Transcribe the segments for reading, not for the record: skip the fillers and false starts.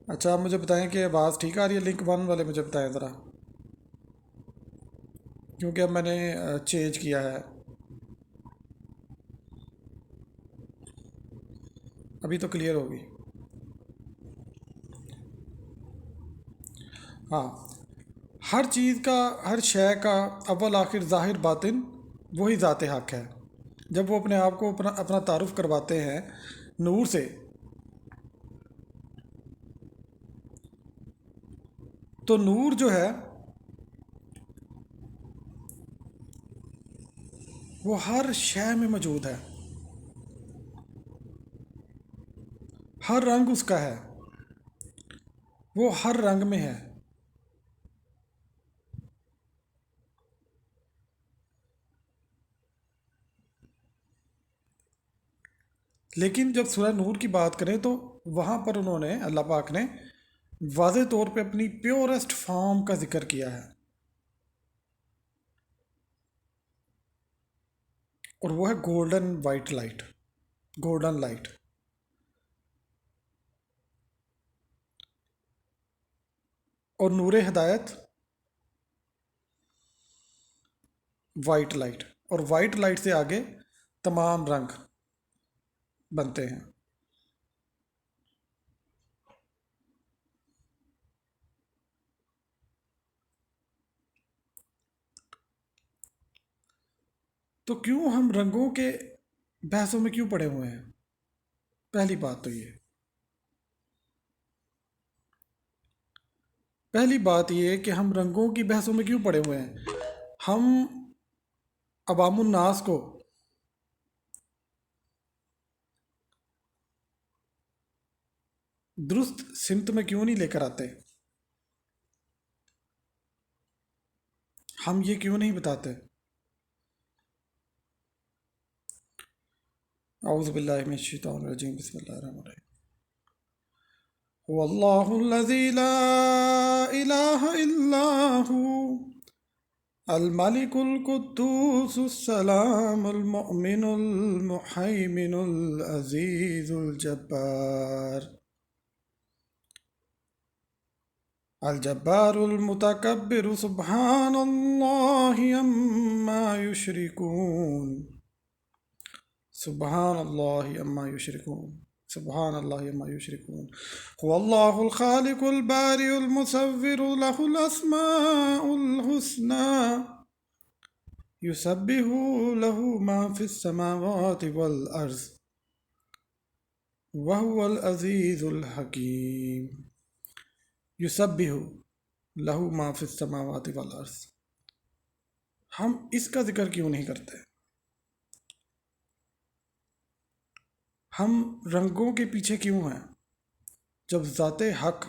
اچھا آپ مجھے بتائیں کہ آواز ٹھیک آ رہی ہے؟ لنک ون والے مجھے بتائیں ذرا، کیونکہ اب میں نے چینج کیا ہے. ابھی تو کلیئر ہوگی. ہاں. ہر چیز کا، ہر شے کا اول آخر ظاہر باطن وہی ذات حق ہے. جب وہ اپنے آپ کو اپنا تعارف کرواتے ہیں نور سے، تو نور جو ہے وہ ہر شے میں موجود ہے، ہر رنگ اس کا ہے، وہ ہر رنگ میں ہے. لیکن جب سورہ نور کی بات کریں تو وہاں پر انہوں نے، اللہ پاک نے واضح طور پہ اپنی پیورسٹ فارم کا ذکر کیا ہے، اور وہ ہے golden white light, golden light. اور نور ہدایت وائٹ لائٹ، اور وائٹ لائٹ سے آگے تمام رنگ بنتے ہیں. تو کیوں ہم رنگوں کے بحثوں میں کیوں پڑے ہوئے ہیں؟ پہلی بات تو یہ، پہلی بات یہ کہ ہم رنگوں کی بحثوں میں کیوں پڑے ہوئے ہیں. ہم عوام الناس کو درست سمت میں کیوں نہیں لے کر آتے؟ ہم یہ کیوں نہیں بتاتے؟ اعوذ باللہ من الشیطان الرجیم، بسم اللہ الرحمن الرحیم. واللہ الذی لا الہ الا ہو الملك القدوس السلام المؤمن المحيمن العزيز الجبار المتكبر سبحان الله عما يشركون، سبحان الله عما يشركون، سبحان الله عما يشركون. هو الله الخالق البارئ المصور له الأسماء الحسنى يسبح له ما في السماوات والأرض وهو العزيز الحكيم. يسبح له ما في السماوات والأرض. ہم اس کا ذکر کیوں نہیں کرتے؟ ہم رنگوں کے پیچھے کیوں ہیں؟ جب ذات حق،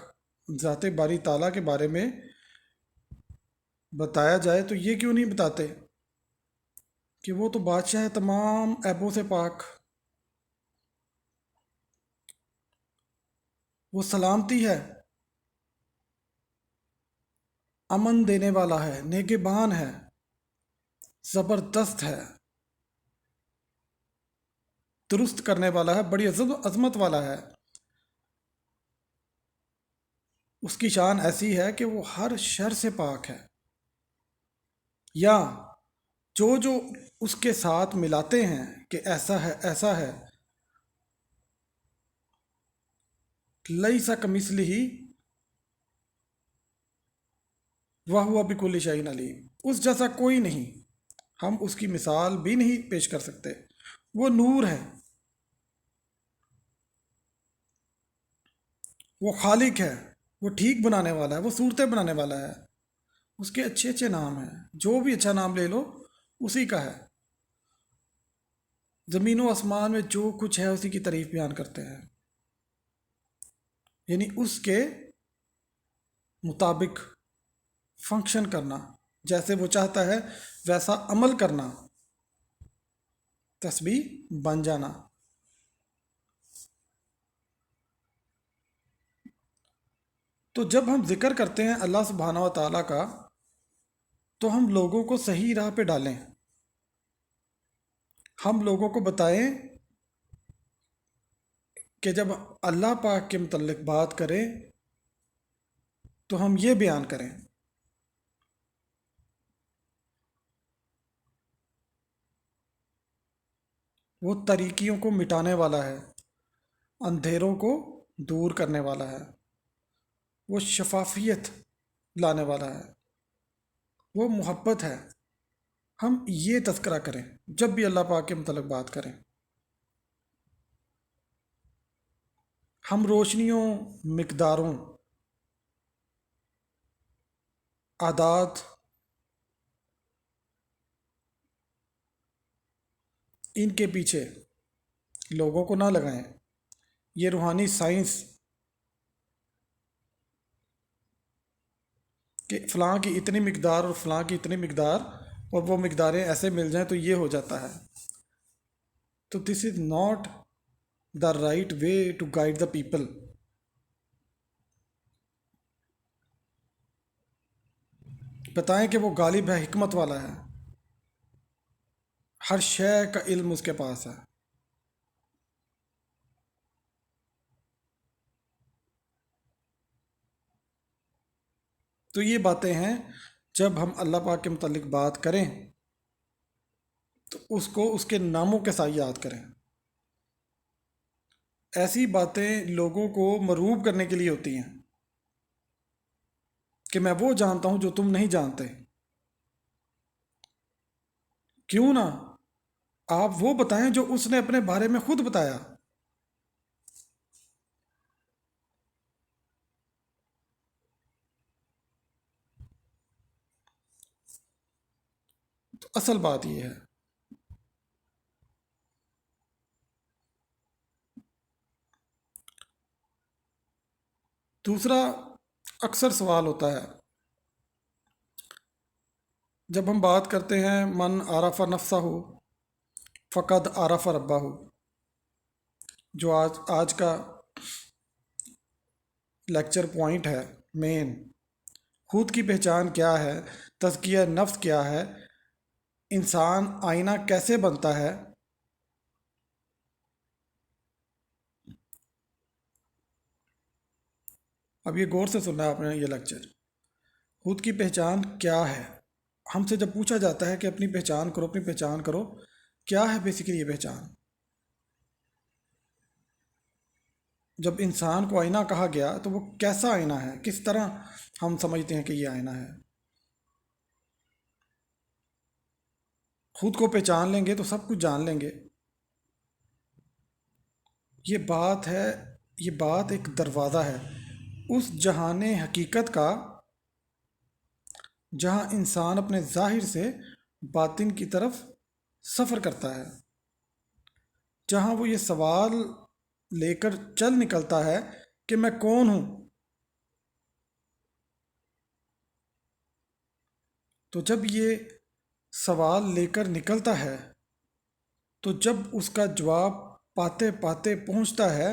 ذات باری تعالیٰ کے بارے میں بتایا جائے تو یہ کیوں نہیں بتاتے کہ وہ تو بادشاہ ہے تمام عیبوں سے پاک، وہ سلامتی ہے، امن دینے والا ہے، نگہبان ہے، زبردست ہے، درست کرنے والا ہے، بڑی عظمت والا ہے. اس کی شان ایسی ہے کہ وہ ہر شر سے پاک ہے. یا جو اس کے ساتھ ملاتے ہیں کہ ایسا ہے ایسا ہے، لیسا کمثلہ وہو بکل شیء علیم، اس جیسا کوئی نہیں، ہم اس کی مثال بھی نہیں پیش کر سکتے. وہ نور ہے، وہ خالق ہے، وہ ٹھیک بنانے والا ہے، وہ صورتیں بنانے والا ہے. اس کے اچھے اچھے نام ہیں، جو بھی اچھا نام لے لو اسی کا ہے. زمین و آسمان میں جو کچھ ہے اسی کی تعریف بیان کرتے ہیں، یعنی اس کے مطابق فنکشن کرنا، جیسے وہ چاہتا ہے ویسا عمل کرنا، تسبیح بن جانا. تو جب ہم ذکر کرتے ہیں اللہ سبحانہ و تعالیٰ کا تو ہم لوگوں کو صحیح راہ پہ ڈالیں، ہم لوگوں کو بتائیں کہ جب اللہ پاک کے متعلق بات کریں تو ہم یہ بیان کریں۔ وہ تاریکیوں کو مٹانے والا ہے، اندھیروں کو دور کرنے والا ہے، وہ شفافیت لانے والا ہے، وہ محبت ہے۔ ہم یہ تذکرہ کریں جب بھی اللہ پاک کے متعلق بات کریں۔ ہم روشنیوں، مقداروں، اعداد، ان کے پیچھے لوگوں کو نہ لگائیں۔ یہ روحانی سائنس کہ فلاں کی اتنی مقدار اور فلاں کی اتنی مقدار اور وہ مقداریں ایسے مل جائیں تو یہ ہو جاتا ہے، تو this is not the right way to guide the people. بتائیں کہ وہ غالب ہے، حکمت والا ہے، ہر شے کا علم اس کے پاس ہے۔ تو یہ باتیں ہیں، جب ہم اللہ پاک کے متعلق بات کریں تو اس کو اس کے ناموں کے ساتھ یاد کریں۔ ایسی باتیں لوگوں کو مرعوب کرنے کے لیے ہوتی ہیں کہ میں وہ جانتا ہوں جو تم نہیں جانتے۔ کیوں نہ آپ وہ بتائیں جو اس نے اپنے بارے میں خود بتایا۔ تو اصل بات یہ ہے۔ دوسرا اکثر سوال ہوتا ہے جب ہم بات کرتے ہیں من عرف نفسہ ہو فقد عرف ربہ ہو، جو آج کا لیکچر پوائنٹ ہے مین، خود کی پہچان کیا ہے، تزکیہ نفس کیا ہے، انسان آئینہ کیسے بنتا ہے۔ اب یہ غور سے سننا ہے آپ نے یہ لیکچر۔ خود کی پہچان کیا ہے؟ ہم سے جب پوچھا جاتا ہے کہ اپنی پہچان کرو، اپنی پہچان کرو، کیا ہے بیسیکلی یہ پہچان؟ جب انسان کو آئینہ کہا گیا تو وہ کیسا آئینہ ہے، کس طرح ہم سمجھتے ہیں کہ یہ آئینہ ہے؟ خود کو پہچان لیں گے تو سب کچھ جان لیں گے۔ یہ بات ہے، یہ بات ایک دروازہ ہے اس جہان حقیقت کا جہاں انسان اپنے ظاہر سے باطن کی طرف سفر کرتا ہے، جہاں وہ یہ سوال لے کر چل نکلتا ہے کہ میں کون ہوں۔ تو جب یہ سوال لے کر نکلتا ہے تو جب اس کا جواب پاتے پاتے پہنچتا ہے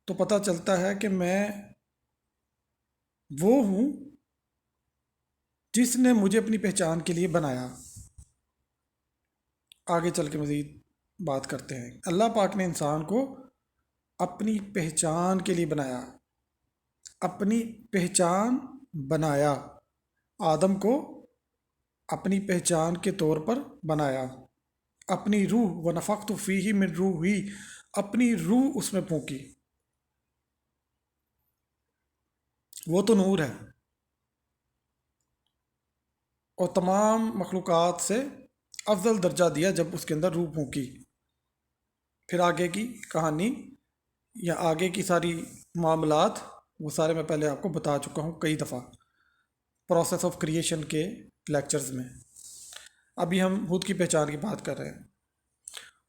تو پتہ چلتا ہے کہ میں وہ ہوں جس نے مجھے اپنی پہچان کے لیے بنایا۔ آگے چل کے مزید بات کرتے ہیں۔ اللہ پاک نے انسان کو اپنی پہچان کے لیے بنایا، اپنی پہچان بنایا۔ آدم کو اپنی پہچان کے طور پر بنایا، اپنی روح ونفخت فیہ من روحی، اپنی روح اس میں پھونکی۔ وہ تو نور ہے اور تمام مخلوقات سے افضل درجہ دیا جب اس کے اندر روح پھونکی۔ پھر آگے کی کہانی یا آگے کی ساری معاملات وہ سارے میں پہلے آپ کو بتا چکا ہوں کئی دفعہ پروسیس آف کریشن کے لیکچرز میں۔ ابھی ہم خود کی پہچان کی بات کر رہے ہیں۔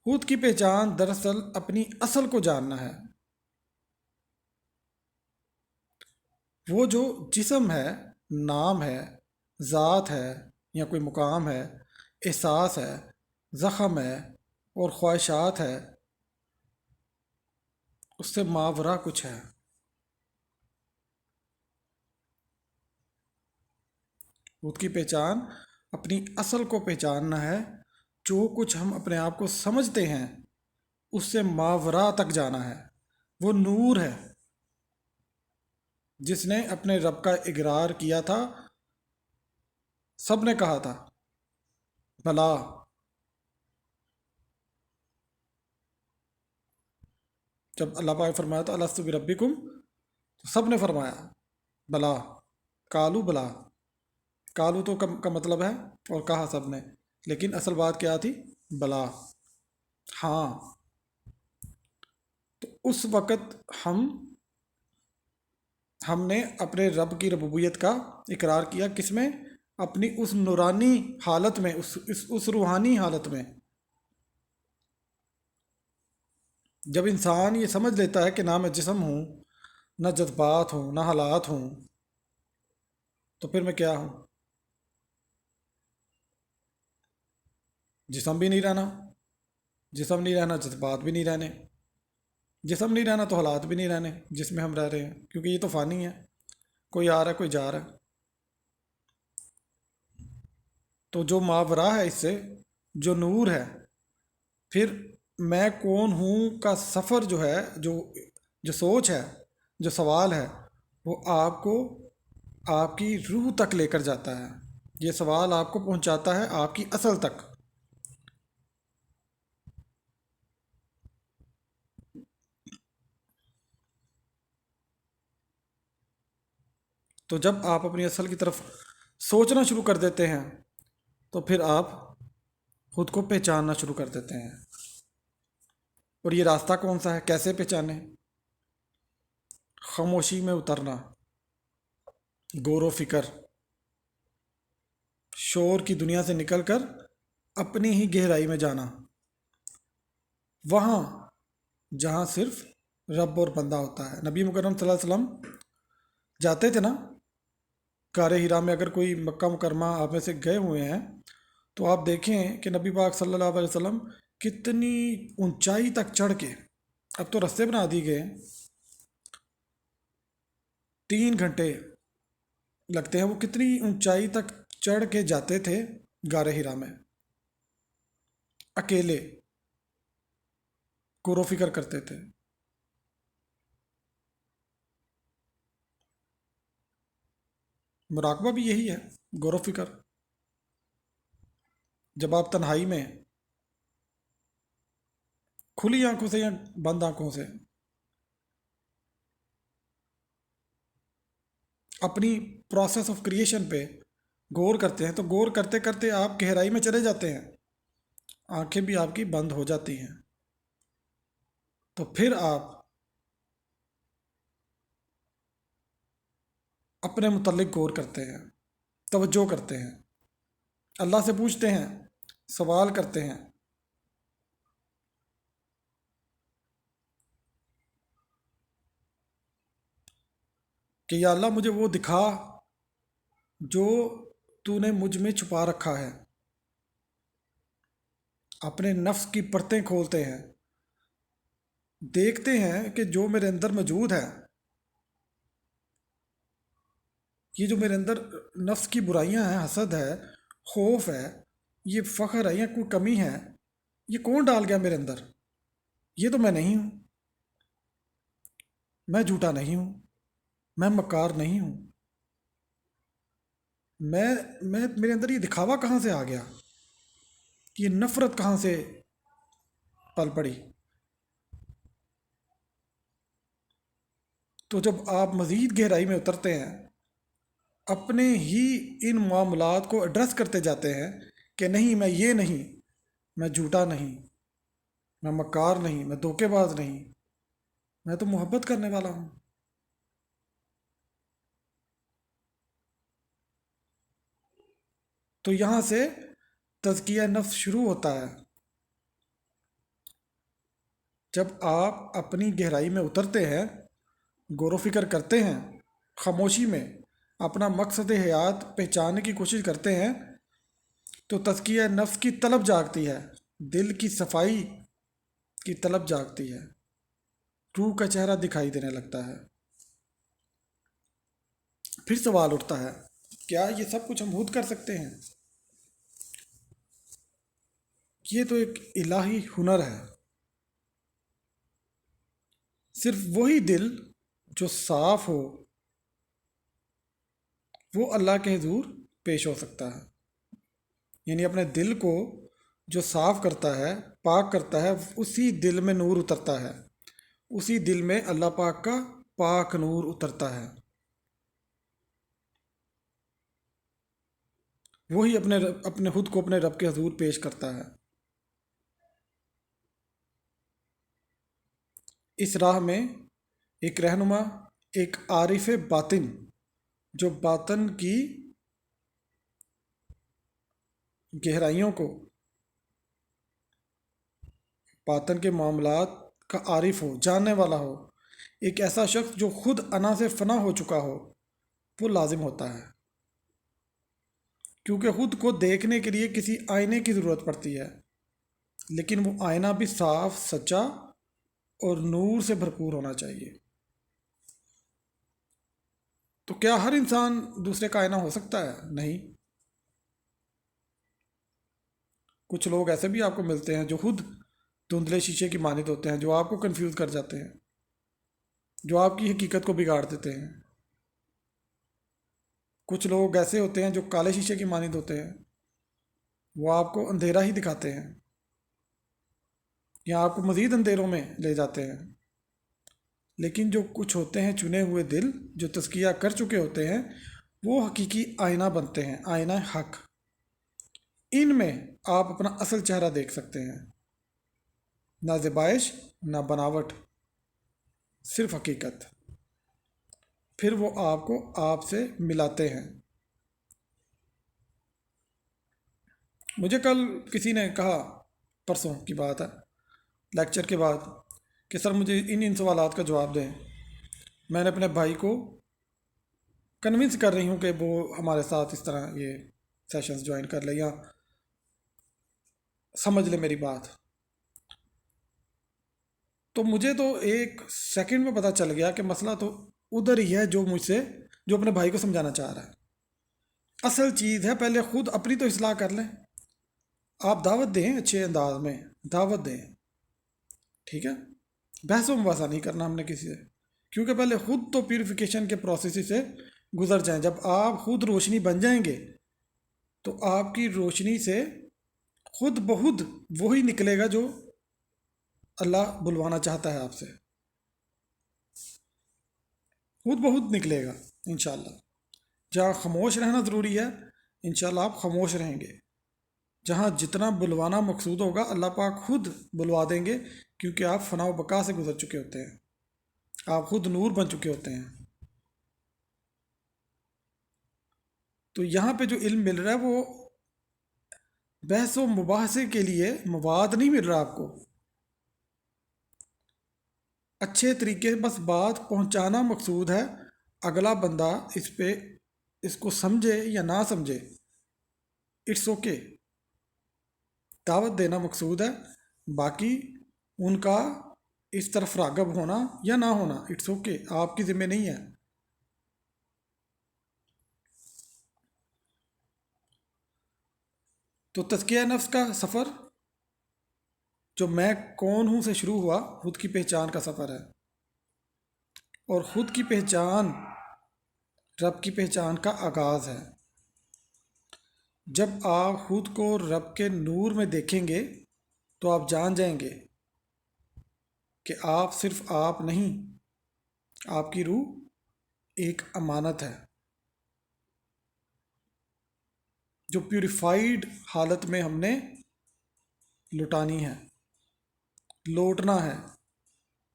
خود کی پہچان دراصل اپنی اصل کو جاننا ہے۔ وہ جو جسم ہے، نام ہے، ذات ہے یا کوئی مقام ہے، احساس ہے، زخم ہے اور خواہشات ہے، اس سے ماورا کچھ ہے۔ خود کی پہچان اپنی اصل کو پہچاننا ہے۔ جو کچھ ہم اپنے آپ کو سمجھتے ہیں اس سے ماورا تک جانا ہے۔ وہ نور ہے۔ جس نے اپنے رب کا اقرار کیا تھا، سب نے کہا تھا بلا. جب اللہ پاک نے فرمایا تھا الستو بربکم، تو سب نے فرمایا بلا. کالو بلا، کالو تو کا مطلب ہے اور کہا سب نے، لیکن اصل بات کیا تھی؟ بلا، ہاں. تو اس وقت ہم نے اپنے رب کی ربوبیت کا اقرار کیا. کس میں؟ اپنی اس نورانی حالت میں، اس روحانی حالت میں. جب انسان یہ سمجھ لیتا ہے کہ نہ میں جسم ہوں، نہ جذبات ہوں، نہ حالات ہوں، تو پھر میں کیا ہوں؟ جسم بھی نہیں رہنا، جسم نہیں رہنا، جذبات بھی نہیں رہنے، جسم نہیں رہنا تو حالات بھی نہیں رہنے جس میں ہم رہ رہے ہیں، کیونکہ یہ تو فانی ہے، کوئی آ رہا ہے کوئی جا رہا ہے. تو جو ماورا ہے اس سے، جو نور ہے، پھر میں کون ہوں کا سفر جو ہے، جو سوچ ہے، جو سوال ہے، وہ آپ کو آپ کی روح تک لے کر جاتا ہے. یہ سوال آپ کو پہنچاتا ہے آپ کی اصل تک. تو جب آپ اپنی اصل کی طرف سوچنا شروع کر دیتے ہیں تو پھر آپ خود کو پہچاننا شروع کر دیتے ہیں. اور یہ راستہ کون سا ہے؟ کیسے پہچانے؟ خاموشی میں اترنا، غور و فکر، شور کی دنیا سے نکل کر اپنی ہی گہرائی میں جانا، وہاں جہاں صرف رب اور بندہ ہوتا ہے. نبی مکرم صلی اللہ علیہ وسلم جاتے تھے نا غار ہرا میں. اگر کوئی مکہ مکرمہ آپ میں سے گئے ہوئے ہیں تو آپ دیکھیں کہ نبی پاک صلی اللہ علیہ وسلم کتنی اونچائی تک چڑھ کے، اب تو رستے بنا دی گئے، 3 گھنٹے لگتے ہیں، وہ کتنی اونچائی تک چڑھ کے جاتے تھے غار ہرا میں اکیلے، غور و فکر کرتے تھے. مراقبہ بھی یہی ہے، غور و فکر. جب آپ تنہائی میں کھلی آنکھوں سے یا بند آنکھوں سے اپنی پروسیس آف کریشن پہ غور کرتے ہیں، تو غور کرتے کرتے آپ گہرائی میں چلے جاتے ہیں، آنکھیں بھی آپ کی بند ہو جاتی ہیں. تو پھر آپ اپنے متعلق غور کرتے ہیں، توجہ کرتے ہیں، اللہ سے پوچھتے ہیں، سوال کرتے ہیں کہ یا اللہ مجھے وہ دکھا جو تو نے مجھ میں چھپا رکھا ہے. اپنے نفس کی پرتیں کھولتے ہیں، دیکھتے ہیں کہ جو میرے اندر موجود ہے، یہ جو میرے اندر نفس کی برائیاں ہیں، حسد ہے، خوف ہے، یہ فخر ہے یا کوئی کمی ہے، یہ کون ڈال گیا میرے اندر؟ یہ تو میں نہیں ہوں، میں جھوٹا نہیں ہوں، میں مکار نہیں ہوں، میں میرے اندر یہ دکھاوا کہاں سے آ گیا؟ یہ نفرت کہاں سے پل پڑی؟ تو جب آپ مزید گہرائی میں اترتے ہیں، اپنے ہی ان معاملات کو ایڈریس کرتے جاتے ہیں کہ نہیں میں یہ نہیں، میں جھوٹا نہیں، میں مکار نہیں، میں دھوکے باز نہیں، میں تو محبت کرنے والا ہوں. تو یہاں سے تزکیہ نفس شروع ہوتا ہے. جب آپ اپنی گہرائی میں اترتے ہیں، غور و فکر کرتے ہیں، خاموشی میں اپنا مقصد حیات پہچاننے کی کوشش کرتے ہیں، تو تزکیہ نفس کی طلب جاگتی ہے، دل کی صفائی کی طلب جاگتی ہے، روح کا چہرہ دکھائی دینے لگتا ہے. پھر سوال اٹھتا ہے، کیا یہ سب کچھ ہم خود کر سکتے ہیں؟ یہ تو ایک الہی ہنر ہے. صرف وہی دل جو صاف ہو، وہ اللہ کے حضور پیش ہو سکتا ہے. یعنی اپنے دل کو جو صاف کرتا ہے، پاک کرتا ہے، اسی دل میں نور اترتا ہے، اسی دل میں اللہ پاک کا پاک نور اترتا ہے. وہی اپنے خود کو اپنے رب کے حضور پیش کرتا ہے. اس راہ میں ایک رہنما، ایک عارف باطن، جو باطن کی گہرائیوں کو، باطن کے معاملات کا عارف ہو، جاننے والا ہو، ایک ایسا شخص جو خود انا سے فنا ہو چکا ہو، وہ لازم ہوتا ہے. کیونکہ خود کو دیکھنے کے لیے کسی آئینے کی ضرورت پڑتی ہے، لیکن وہ آئینہ بھی صاف، سچا اور نور سے بھرپور ہونا چاہیے. تو کیا ہر انسان دوسرے کا آئینہ ہو سکتا ہے؟ نہیں. کچھ لوگ ایسے بھی آپ کو ملتے ہیں جو خود دھندلے شیشے کی مانند ہوتے ہیں، جو آپ کو کنفیوز کر جاتے ہیں، جو آپ کی حقیقت کو بگاڑ دیتے ہیں. کچھ لوگ ایسے ہوتے ہیں جو کالے شیشے کی مانند ہوتے ہیں، وہ آپ کو اندھیرا ہی دکھاتے ہیں یا آپ کو مزید اندھیروں میں لے جاتے ہیں. لیکن جو کچھ ہوتے ہیں چنے ہوئے دل، جو تزکیہ کر چکے ہوتے ہیں، وہ حقیقی آئینہ بنتے ہیں، آئینہ حق. ان میں آپ اپنا اصل چہرہ دیکھ سکتے ہیں، نہ زبائش نہ بناوٹ، صرف حقیقت. پھر وہ آپ کو آپ سے ملاتے ہیں. مجھے کل کسی نے کہا، پرسوں کی بات ہے، لیکچر کے بعد، کہ سر مجھے ان سوالات کا جواب دیں. میں نے اپنے بھائی کو کنونس کر رہی ہوں کہ وہ ہمارے ساتھ اس طرح یہ سیشنز جوائن کر لے یا سمجھ لے میری بات. تو مجھے تو ایک سیکنڈ میں پتہ چل گیا کہ مسئلہ تو ادھر ہی ہے جو اپنے بھائی کو سمجھانا چاہ رہا ہے. اصل چیز ہے پہلے خود اپنی تو اصلاح کر لیں. آپ دعوت دیں، اچھے انداز میں دعوت دیں، ٹھیک ہے. بحث و مباحثہ نہیں کرنا ہم نے کسی سے، کیونکہ پہلے خود تو پیوریفیکیشن کے پروسیس سے گزر جائیں. جب آپ خود روشنی بن جائیں گے تو آپ کی روشنی سے خود بخود وہی نکلے گا جو اللہ بلوانا چاہتا ہے آپ سے، خود بخود نکلے گا انشاءاللہ. جہاں خاموش رہنا ضروری ہے، انشاءاللہ آپ خاموش رہیں گے. جہاں جتنا بلوانا مقصود ہوگا اللہ پاک خود بلوا دیں گے، کیونکہ آپ فنا و بقا سے گزر چکے ہوتے ہیں، آپ خود نور بن چکے ہوتے ہیں. تو یہاں پہ جو علم مل رہا ہے وہ بحث و مباحثے کے لیے مواد نہیں مل رہا آپ کو. اچھے طریقے سے بس بات پہنچانا مقصود ہے. اگلا بندہ اس کو سمجھے یا نہ سمجھے، اٹس اوکے. دعوت دینا مقصود ہے، باقی ان کا اس طرف راغب ہونا یا نہ ہونا اٹس اوکے، آپ کی ذمہ نہیں ہے. تو تزکیہ نفس کا سفر جو میں کون ہوں سے شروع ہوا، خود کی پہچان کا سفر ہے. اور خود کی پہچان رب کی پہچان کا آغاز ہے. جب آپ خود کو رب کے نور میں دیکھیں گے تو آپ جان جائیں گے کہ آپ صرف آپ نہیں، آپ کی روح ایک امانت ہے جو پیوریفائیڈ حالت میں ہم نے لٹانی ہے، لوٹنا ہے،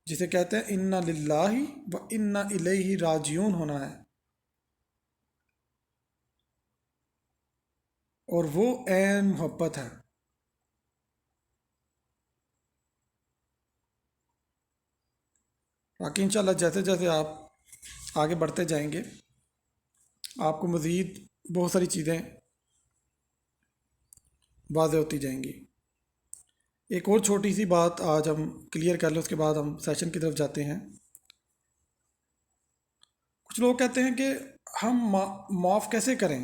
جسے کہتے ہیں انا للہ و انا الیہ راجعون ہونا ہے. اور وہ عین محبت ہے. باقی انشاءاللہ جیسے جیسے آپ آگے بڑھتے جائیں گے آپ کو مزید بہت ساری چیزیں واضح ہوتی جائیں گی. ایک اور چھوٹی سی بات آج ہم کلیئر کر لیں، اس کے بعد ہم سیشن کی طرف جاتے ہیں. کچھ لوگ کہتے ہیں کہ ہم معاف کیسے کریں.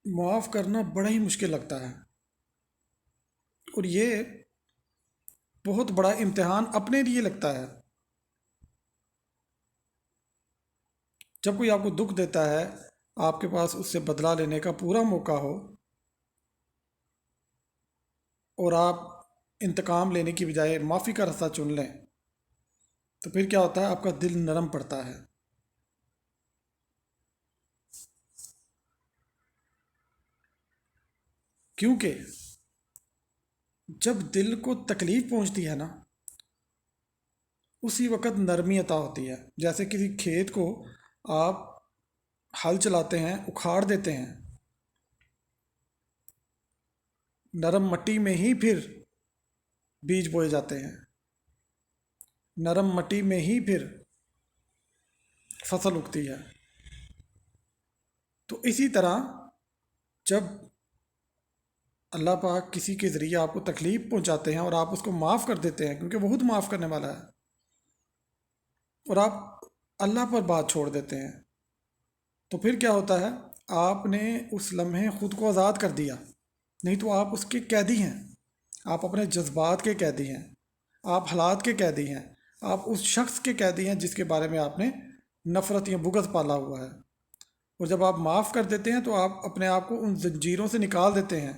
معاف کرنا بڑا ہی مشکل لگتا ہے، اور یہ بہت بڑا امتحان اپنے لیے لگتا ہے. جب کوئی آپ کو دکھ دیتا ہے، آپ کے پاس اس سے بدلہ لینے کا پورا موقع ہو اور آپ انتقام لینے کی بجائے معافی کا راستہ چن لیں، تو پھر کیا ہوتا ہے؟ آپ کا دل نرم پڑتا ہے. کیونکہ جب دل کو تکلیف پہنچتی ہے نا، اسی وقت نرمی عطا ہوتی ہے. جیسے کسی کھیت کو آپ ہل چلاتے ہیں، اکھاڑ دیتے ہیں، نرم مٹی میں ہی پھر بیج بوئے جاتے ہیں، نرم مٹی میں ہی پھر فصل اگتی ہے. تو اسی طرح جب اللہ پاک کسی کے ذریعے آپ کو تکلیف پہنچاتے ہیں اور آپ اس کو معاف کر دیتے ہیں، کیونکہ وہ خود معاف کرنے والا ہے، اور آپ اللہ پر بات چھوڑ دیتے ہیں، تو پھر کیا ہوتا ہے؟ آپ نے اس لمحے خود کو آزاد کر دیا. نہیں تو آپ اس کے قیدی ہیں، آپ اپنے جذبات کے قیدی ہیں، آپ حالات کے قیدی ہیں، آپ اس شخص کے قیدی ہیں جس کے بارے میں آپ نے نفرت یا بغض پالا ہوا ہے. اور جب آپ معاف کر دیتے ہیں تو آپ اپنے آپ کو ان زنجیروں سے نکال دیتے ہیں.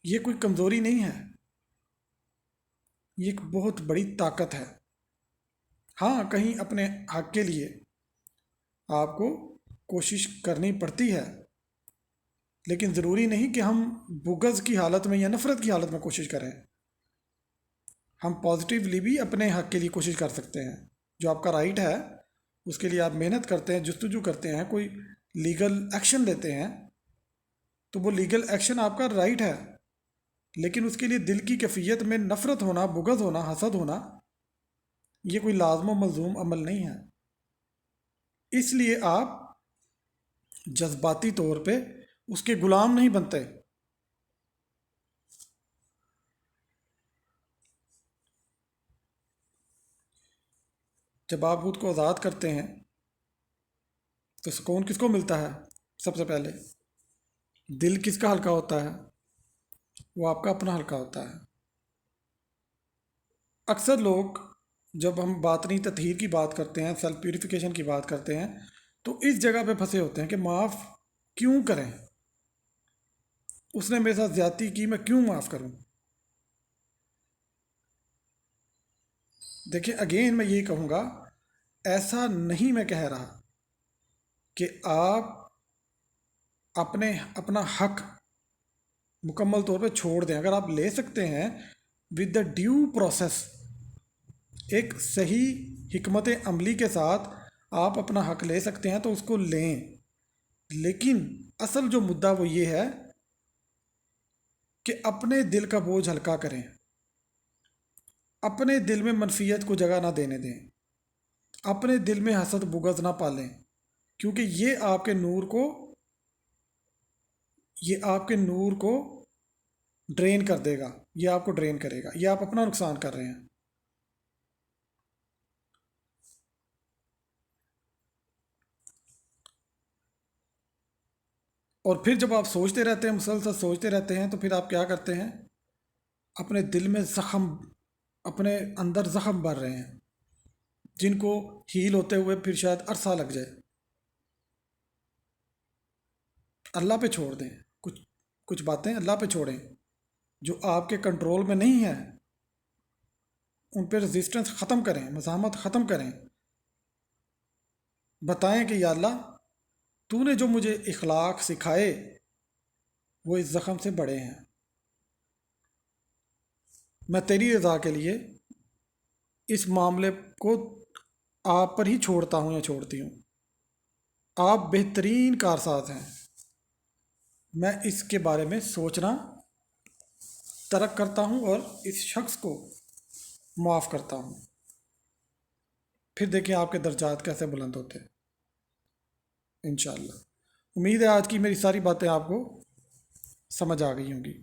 یہ کوئی کمزوری نہیں ہے، یہ ایک بہت بڑی طاقت ہے. ہاں، کہیں اپنے حق کے لیے آپ کو کوشش کرنی پڑتی ہے، لیکن ضروری نہیں کہ ہم بغض کی حالت میں یا نفرت کی حالت میں کوشش کریں. ہم پازیٹیولی بھی اپنے حق کے لیے کوشش کر سکتے ہیں. جو آپ کا رائٹ ہے اس کے لیے آپ محنت کرتے ہیں، جستجو کرتے ہیں، کوئی لیگل ایکشن لیتے ہیں، تو وہ لیگل ایکشن آپ کا رائٹ ہے، لیکن اس کے لیے دل کی کیفیت میں نفرت ہونا، بغض ہونا، حسد ہونا، یہ کوئی لازم و ملزوم عمل نہیں ہے. اس لیے آپ جذباتی طور پہ اس کے غلام نہیں بنتے. جب آپ خود کو آزاد کرتے ہیں تو سکون کس کو ملتا ہے؟ سب سے پہلے دل کس کا ہلکا ہوتا ہے؟ وہ آپ کا اپنا ہلکا ہوتا ہے. اکثر لوگ جب ہم باطنی تطہیر کی بات کرتے ہیں، سیلف پیوریفیکیشن کی بات کرتے ہیں، تو اس جگہ پہ پھنسے ہوتے ہیں کہ معاف کیوں کریں؟ اس نے میرے ساتھ زیادتی کی، میں کیوں معاف کروں؟ دیکھیں، اگین میں یہی کہوں گا، ایسا نہیں میں کہہ رہا کہ آپ اپنا حق مکمل طور پہ چھوڑ دیں. اگر آپ لے سکتے ہیں ود دا ڈیو پروسیس، ایک صحیح حکمت عملی کے ساتھ آپ اپنا حق لے سکتے ہیں تو اس کو لیں. لیکن اصل جو مدعا وہ یہ ہے کہ اپنے دل کا بوجھ ہلکا کریں، اپنے دل میں منفیت کو جگہ نہ دینے دیں، اپنے دل میں حسد بغض نہ پالیں، کیونکہ یہ آپ کے نور کو ڈرین کر دے گا، یہ آپ کو ڈرین کرے گا، یہ آپ اپنا نقصان کر رہے ہیں. اور پھر جب آپ سوچتے رہتے ہیں، مسلسل سوچتے رہتے ہیں، تو پھر آپ کیا کرتے ہیں؟ اپنے دل میں زخم، اپنے اندر زخم بھر رہے ہیں جن کو ہیل ہوتے ہوئے پھر شاید عرصہ لگ جائے. اللہ پہ چھوڑ دیں. کچھ باتیں اللہ پہ چھوڑیں جو آپ کے کنٹرول میں نہیں ہیں. ان پہ رزسٹنس ختم کریں، مزاحمت ختم کریں. بتائیں کہ یا اللہ، تو نے جو مجھے اخلاق سکھائے وہ اس زخم سے بڑے ہیں. میں تیری رضا کے لیے اس معاملے کو آپ پر ہی چھوڑتا ہوں یا چھوڑتی ہوں. آپ بہترین کارساز ہیں. میں اس کے بارے میں سوچنا ترک کرتا ہوں اور اس شخص کو معاف کرتا ہوں. پھر دیکھیں آپ کے درجات کیسے بلند ہوتے ہیں انشاءاللہ. امید ہے آج کی میری ساری باتیں آپ کو سمجھ آ گئی ہوں گی.